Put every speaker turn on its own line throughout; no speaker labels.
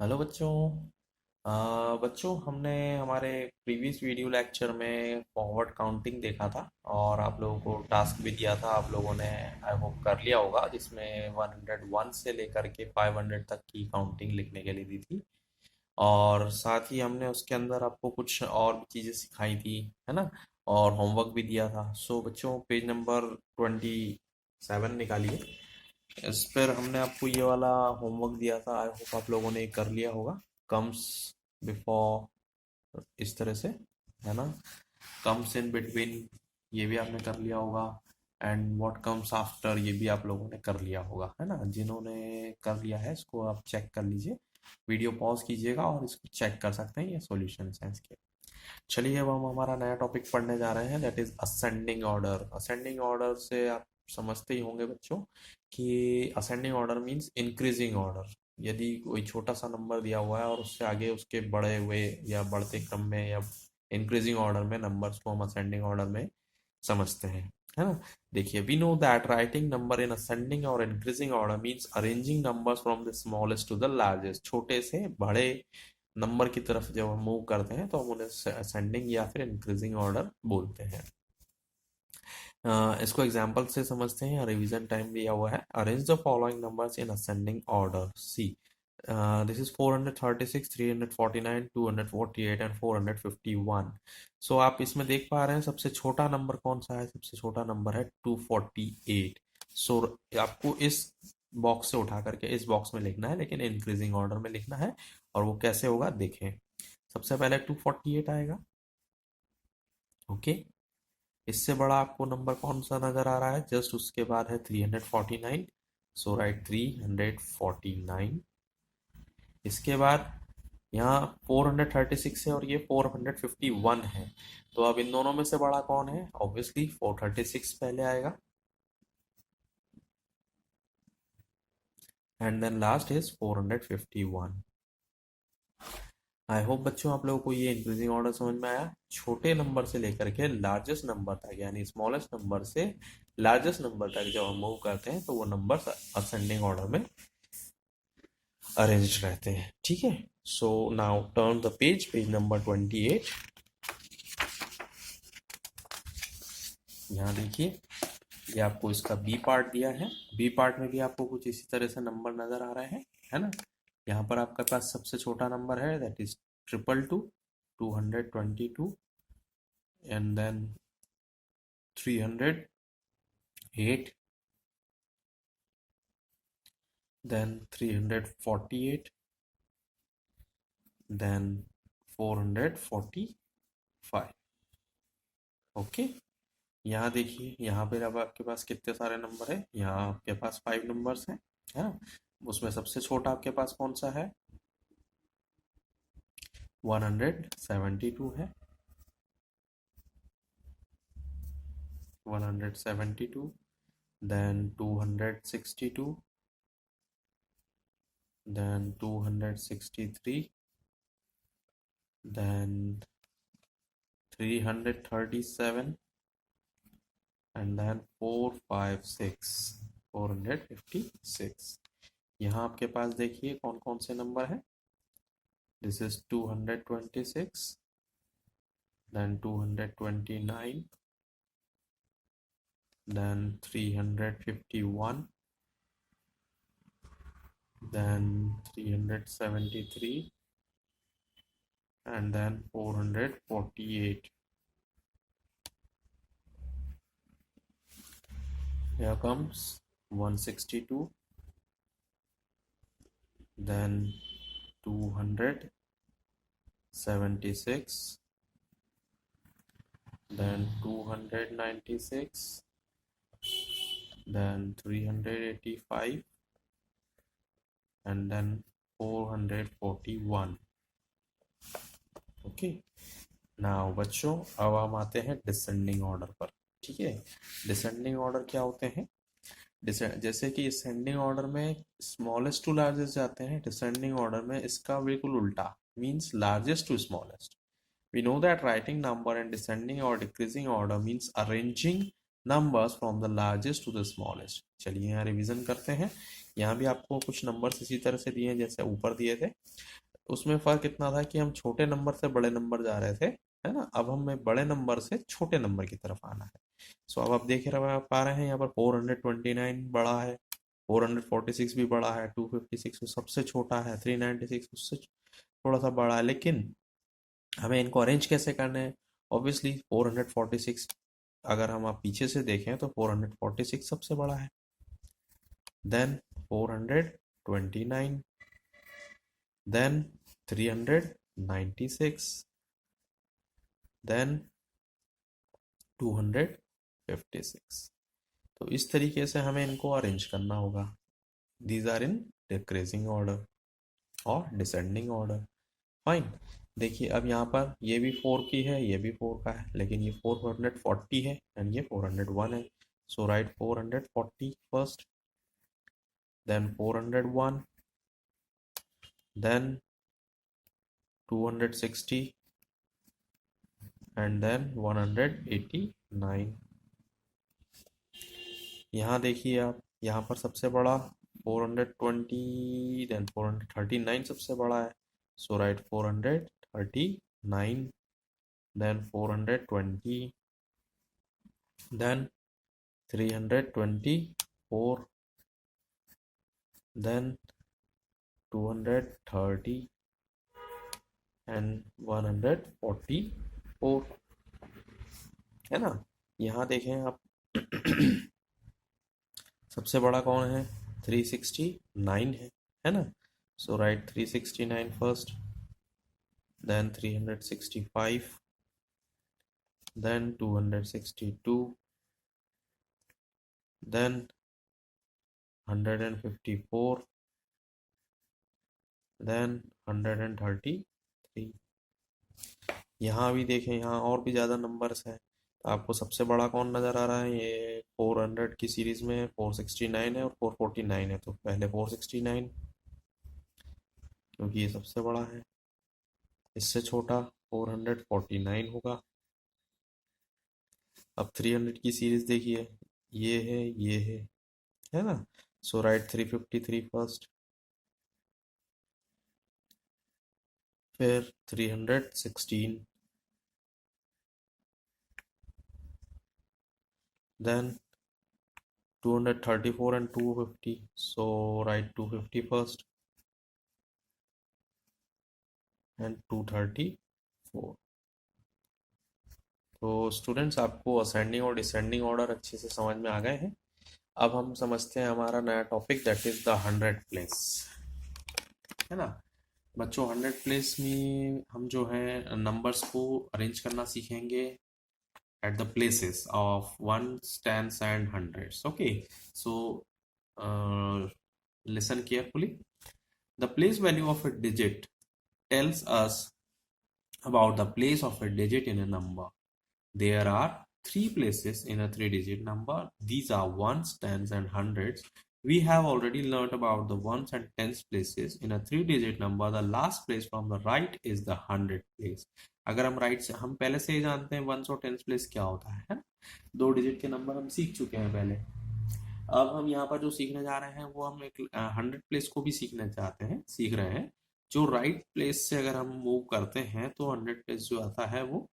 Hello बच्चों। बच्चों हमने हमारे प्रीवियस वीडियो लेक्चर में फॉरवर्ड काउंटिंग देखा था और आप लोगों को टास्क भी दिया था। आप लोगों ने आई होप कर लिया होगा, जिसमें 101 से लेकर के 500 तक की काउंटिंग लिखने के लिए दी थी। और साथ ही हमने उसके अंदर आपको कुछ और भी चीज़ें सिखाई थी, है ना। और होमवर्क भी दिया था। सो बच्चों, पेज नंबर 27 निकालिए। इस पर हमने आपको ये वाला होमवर्क दिया था। आई होप आप लोगों ने कर लिया होगा। कम्स बिफोर, इस तरह से, है ना। कम्स इन बिटवीन, ये भी आपने कर लिया होगा। एंड व्हाट कम्स आफ्टर, ये भी आप लोगों ने कर लिया होगा, है ना। जिन्होंने कर लिया है इसको आप चेक कर लीजिए। वीडियो पॉज कीजिएगा और इसको चेक कर सकते हैं, ये सॉल्यूशन साइंस के। चलिए अब हम हमारा नया टॉपिक पढ़ने जा रहे हैं, that is ascending order. Ascending order से आप समझते ही होंगे बच्चों कि ascending order means increasing order. यदि कोई छोटा सा नंबर दिया हुआ है और उससे आगे उसके बढ़े हुए या बढ़ते क्रम में या इंक्रीजिंग ऑर्डर में नंबर्स को हम असेंडिंग ऑर्डर में समझते हैं, है ना। देखिए, we know that writing number in ascending और increasing order means arranging numbers from the smallest to the largest. छोटे से बड़े नंबर की तरफ जब हम मूव करते हैं तो हम उन्हें असेंडिंग या फिर इंक्रीजिंग ऑर्डर बोलते हैं। इसको एग्जांपल से समझते हैं। रिवीजन टाइम दिया हुआ है। Arrange the following numbers in ascending order. C, this is 436, 349, 248 and 451। So आप इसमें देख पा रहे हैं सबसे छोटा नंबर कौन सा है। सबसे छोटा नंबर है 248। सो आपको इस बॉक्स से उठा करके इस बॉक्स में लिखना है, लेकिन इंक्रीजिंग ऑर्डर में लिखना है। और वो कैसे होगा देखें। सबसे पहले 248 आएगा। ओके। इससे बड़ा आपको नंबर कौन सा नजर आ रहा है, जस्ट उसके बाद है 349। सो राइट 349। इसके बाद यहाँ 436 है और ये 451 है। तो अब इन दोनों में से बड़ा कौन है, ऑब्वियसली 436 पहले आएगा। And then last is 451। I hope बच्चों आप लोगों को ये इंक्रीजिंग ऑर्डर समझ में आया। छोटे नंबर से लेकर के लार्जेस्ट नंबर तक, यानी स्मॉलेस्ट नंबर से लार्जेस्ट नंबर तक जब हम मूव करते हैं तो वो नंबर्स असेंडिंग ऑर्डर में अरेंज रहते हैं, ठीक है। So now turn the page, page number 28। यहाँ देखिए, ये आपको इसका बी पार्ट दिया है। बी पार्ट में भी आपको कुछ इसी तरह से नंबर नजर आ रहे हैं, है ना। यहाँ पर आपके पास सबसे छोटा नंबर है, that is 222, 222, and then 308, then 348, then 445। Okay. यहाँ देखिए, यहाँ पर अब आपके पास कितने सारे नंबर है। यहाँ आपके पास 5 नंबर्स हैं, है ना। उसमें सबसे छोटा आपके पास कौन सा है, 172 है। 172, then 262, then 263, then 337, and then 456, 456। यहाँ आपके पास देखिए कौन कौन से नंबर है। This is 226, then 229, then 351, then 373, and then 448। Here comes 162, then 276, then 296, then 385, and then 441। Okay. Now बच्चों, अब हम आते हैं डिसेंडिंग ऑर्डर पर, ठीक है। डिसेंडिंग ऑर्डर क्या होते हैं। जैसे कि असेंडिंग ऑर्डर में स्मॉलेस्ट टू लार्जेस्ट जाते हैं, डिसेंडिंग ऑर्डर में इसका बिल्कुल उल्टा, means largest to smallest. We know that writing number in descending or decreasing order means arranging numbers from the largest to the smallest. चलिए यहाँ रिवीजन करते हैं। यहाँ भी आपको कुछ नंबर्स इसी तरह से दिए हैं जैसे ऊपर दिए थे। उसमें फ़र्क इतना था कि हम छोटे नंबर से बड़े नंबर जा रहे थे, है ना। अब हमें बड़े नंबर से छोटे नंबर की तरफ आना है। सो अब आप देख रहे पा रहे हैं यहाँ पर 429 बड़ा है, 446 भी बड़ा है, 256 सबसे छोटा है, 396 उससे थोड़ा सा बड़ा है। लेकिन हमें इनको अरेंज कैसे करने हैं? ऑब्वियसली 446, अगर हम आप पीछे से देखें तो 446 सबसे बड़ा है, देन 429, देन 396, देन 256। तो इस तरीके से हमें इनको अरेंज करना होगा। These are in decreasing order और डिसेंडिंग ऑर्डर। फाइन। देखिए अब यहाँ पर ये भी 4 की है, ये भी 4 का है, लेकिन ये 440 है एंड ये 401 है। So write 440 first, then 401, then 260 and then 189। यहाँ देखिए आप, यहाँ पर सबसे बड़ा 420, देन 439 सबसे बड़ा है। So right 439, then 420, then 324, then 230 and 144, है ना। यहाँ देखें आप सबसे बड़ा कौन है? 369 है ना। So write 369 first, then 365, then 262, then 154, then 133। यहाँ भी देखें, यहाँ और भी ज़्यादा नंबर्स हैं। तो आपको सबसे बड़ा कौन नज़र आ रहा है? ये 400 की सीरीज़ में 469 है और 449 है, तो पहले 469 क्योंकि ये सबसे बड़ा है। इससे छोटा 449 होगा। अब 300 की सीरीज़ देखिए, ये है ना। सो राइट 353 फर्स्ट, फिर 316, then 234 and 250. So write 250 first and 234। तो स्टूडेंट्स आपको असेंडिंग और डिसेंडिंग ऑर्डर अच्छे से समझ में आ गए हैं। अब हम समझते हैं हमारा नया topic, that is the 100 place, है ना। बच्चों 100 प्लेस में हम जो है नंबर्स को अरेंज करना सीखेंगे at the places of ones, tens and hundreds. Okay, so listen carefully. The place value of a digit tells us about the place of a digit in a number. There are three places in a three-digit number. These are ones, tens, and hundreds. We have already learned about the ones and tens places in a three-digit number. The last place from the right is the 100 place. अगर हम right से, हम पहले से ही जानते हैं once और tens place क्या होता है ना? दो डिजिट के नंबर हम सीख चुके हैं पहले। अब हम यहाँ पर जो सीखने जा रहे हैं वो हम एक 100 प्लेस को भी सीख रहे हैं। जो राइट प्लेस से अगर हम मूव करते हैं तो 100 प्लेस जो आता है वो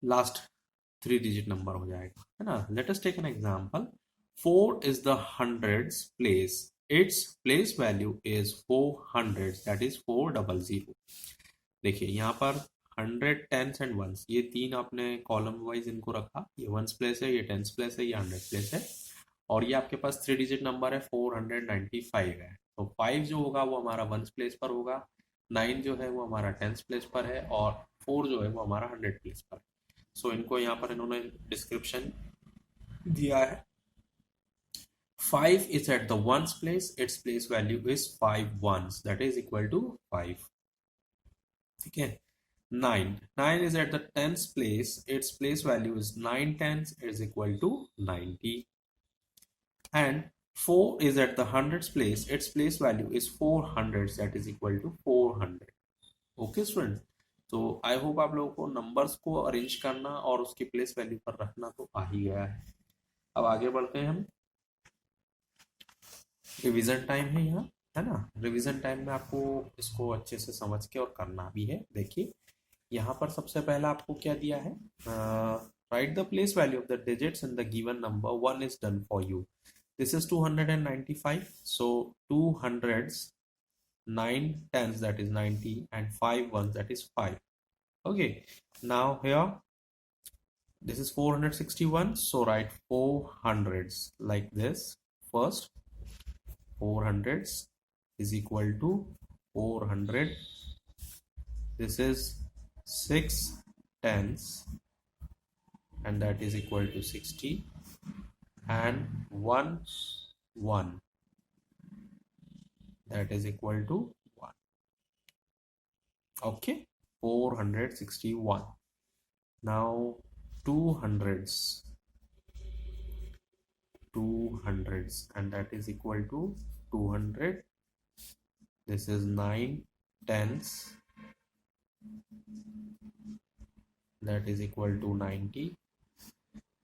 लास्ट थ्री डिजिट नंबर हो जाएगा, है ना। Let us take an example. 4 is the hundreds place. Its place value is 400, that is 400। देखिए यहाँ पर 100, टेंस एंड वंस, ये तीन आपने कॉलम वाइज इनको रखा। ये वंस प्लेस है, ये टेंस प्लेस है, ये 100 प्लेस है। और ये आपके पास थ्री डिजिट नंबर है, 495 है। तो 5 जो होगा वो हमारा वंस प्लेस पर होगा, 9 जो है वो हमारा टेंस प्लेस पर है, और 4 जो है वो हमारा 100 प्लेस पर है। सो इनको यहाँ पर इन्होंने डिस्क्रिप्शन दिया है। 5 is at the ones place, its place value is 5 ones, that is equal to 5। ठीक है। 9 is at the tens place, its place value is 9 tens, is equal to 90। And 4 is at the hundreds place, its place value is 4 hundreds, that is equal to 400। Okay students, तो I hope आप लोगों को numbers को arrange करना और उसके place value पर रखना तो आ ही गया है। अब आगे बढ़ते हैं हम। रिवीजन टाइम है यहाँ, है ना। रिवीजन टाइम में आपको इसको अच्छे से समझ के और करना भी है। देखिए यहाँ पर सबसे पहला आपको क्या दिया है, right the place value of the digits in the given number, one is done for you. This is 295, so 200s, 9 tens that is 90 and 5 ones that is 5. Okay, now here this is 461, so write 400s like this. First 400s is equal to 400. This is 6 tens and that is equal to 60, and 1 1 that is equal to 1. Okay, 461. Now 200s, 200s and that is equal to 200. This is 9 tens that is equal to 90,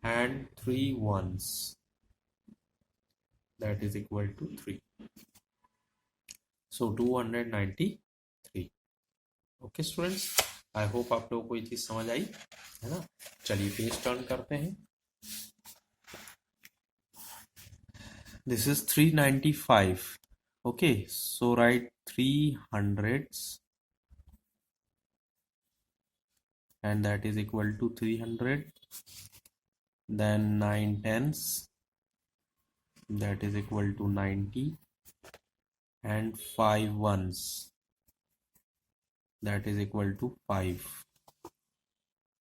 and 3 ones that is equal to 3. So 293. Okay students, I hope आप लोगों को ये चीज समझ आई है ना। चलिए page turn करते हैं। This is 395. Okay, so right 300s and that is equal to 300. Then 9 tens that is equal to 90, and 5 ones that is equal to 5.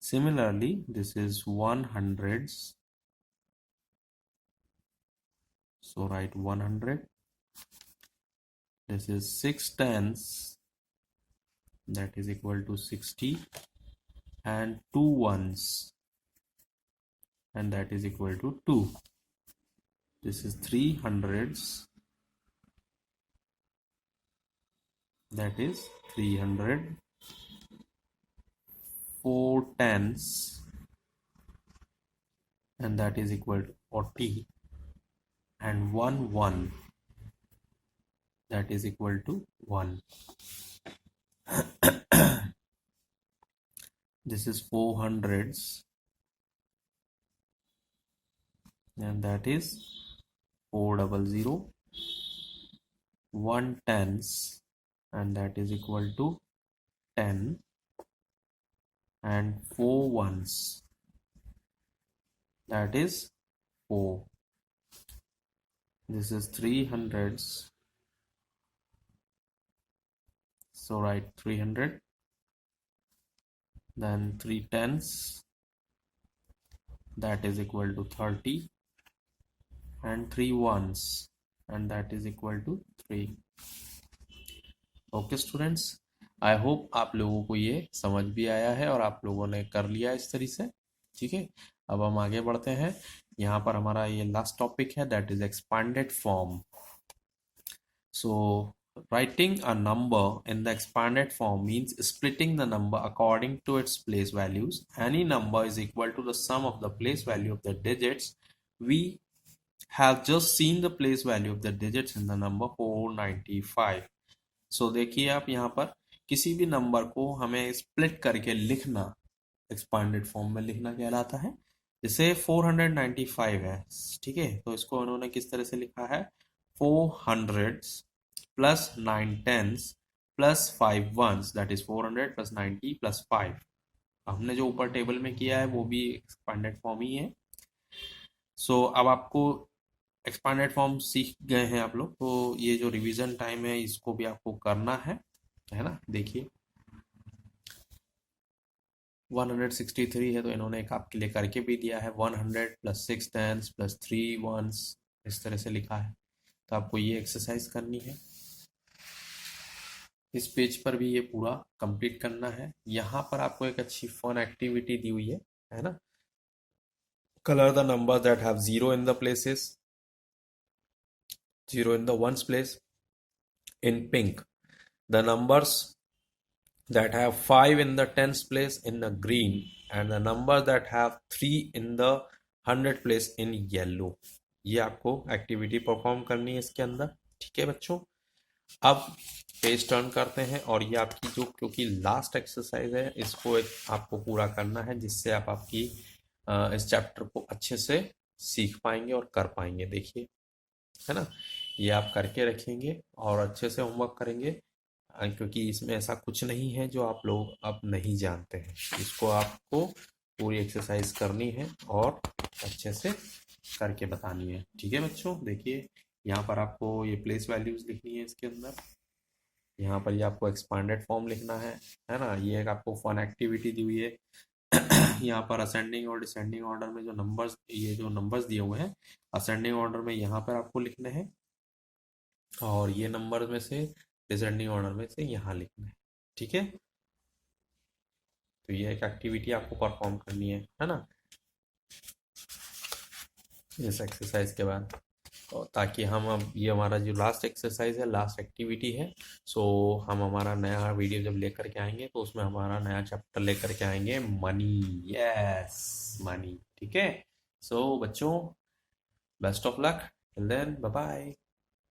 Similarly, this is 100s, so write 100. This is 6 tens that is equal to 60, and 2 ones and that is equal to 2. This is 300s, that is 300. 4 tens and that is equal to 40, and 1 1 that is equal to 1. This is 400s and that is 400. 1 tens and that is equal to 10, and 4 ones that is 4. This is 300s, so write 300. Then 3 tens that is equal to 30, and 3 ones and that is equal to 3. Okay students, I hope आप लोगों को ये समझ भी आया है और आप लोगों ने कर लिया इस तरीके से। ठीक है, अब हम आगे बढ़ते हैं। यहाँ पर हमारा ये लास्ट टॉपिक है, that is expanded form. So writing a number in the expanded form means splitting the number according to its place values. Any number is equal to the sum of the place value of the digits. We have just seen the place value of the digits in the number 495. So देखिए आप यहाँ पर किसी भी number को हमें split करके लिखना एक्सपांडेड फॉर्म में लिखना कहलाता है। जैसे 495 है, ठीक है, तो इसको उन्होंने किस तरह से लिखा है, 400 plus 9 tens plus 5 ones that is 400 plus 90 plus 5। हमने जो ऊपर टेबल में किया है वो भी एक्सपांडेड फॉर्म ही है। सो अब आपको एक्सपांडेड फॉर्म सीख गए हैं आप लोग, तो ये जो रिवीजन टाइम है इसको भी आपको करना है ना। देखिए 163 है तो इन्होंने एक आपके लिए करके भी दिया है, 100 प्लस 6 tens प्लस 3 ones इस तरह से लिखा है। तो आपको ये एक्सरसाइज करनी है, इस पेज पर भी ये पूरा कंप्लीट करना है। यहाँ पर आपको एक अच्छी फन एक्टिविटी दी हुई है ना। Colour the number that have zero in the places, zero in the ones place in pink, the numbers that have 5 in the tens place in the green and the number that have 3 in the 100 place in yellow। ये आपको activity perform करनी है इसके अंदर। ठीक है बच्चों, अब पेज टर्न करते हैं और ये आपकी जो क्योंकि लास्ट एक्सरसाइज है इसको एक आपको पूरा करना है जिससे आप आपकी इस चैप्टर को अच्छे से सीख पाएंगे और कर पाएंगे। देखिए, है ना, ये आप करके रखेंगे और अच्छे से होमवर्क करेंगे, क्योंकि इसमें ऐसा कुछ नहीं है जो आप लोग अब नहीं जानते हैं। इसको आपको पूरी एक्सरसाइज करनी है और अच्छे से करके बतानी है। ठीक है बच्चों, देखिए यहाँ पर आपको ये प्लेस वैल्यूज लिखनी है इसके अंदर। यहाँ पर ये आपको एक्सपांडेड फॉर्म लिखना है ना। ये एक आपको फन एक्टिविटी दी हुई है। यहाँ पर असेंडिंग और डिसेंडिंग ऑर्डर में जो नंबर्स दिए हुए हैं, असेंडिंग ऑर्डर में यहाँ पर आपको लिखने हैं और ये नंबर में से डिसेंडिंग ऑर्डर में से यहाँ लिखना है। ठीक है, तो ये एक एक्टिविटी आपको परफॉर्म करनी है ना, इस एक्सरसाइज के बाद। और ताकि हम अब ये हमारा जो लास्ट एक्सरसाइज है, लास्ट एक्टिविटी है, सो हम हमारा नया वीडियो जब लेकर के आएंगे तो उसमें हमारा नया चैप्टर लेकर के आएंगे मनी। Yes, money. ठीक है, सो बच्चों, best of luck, till then, bye bye.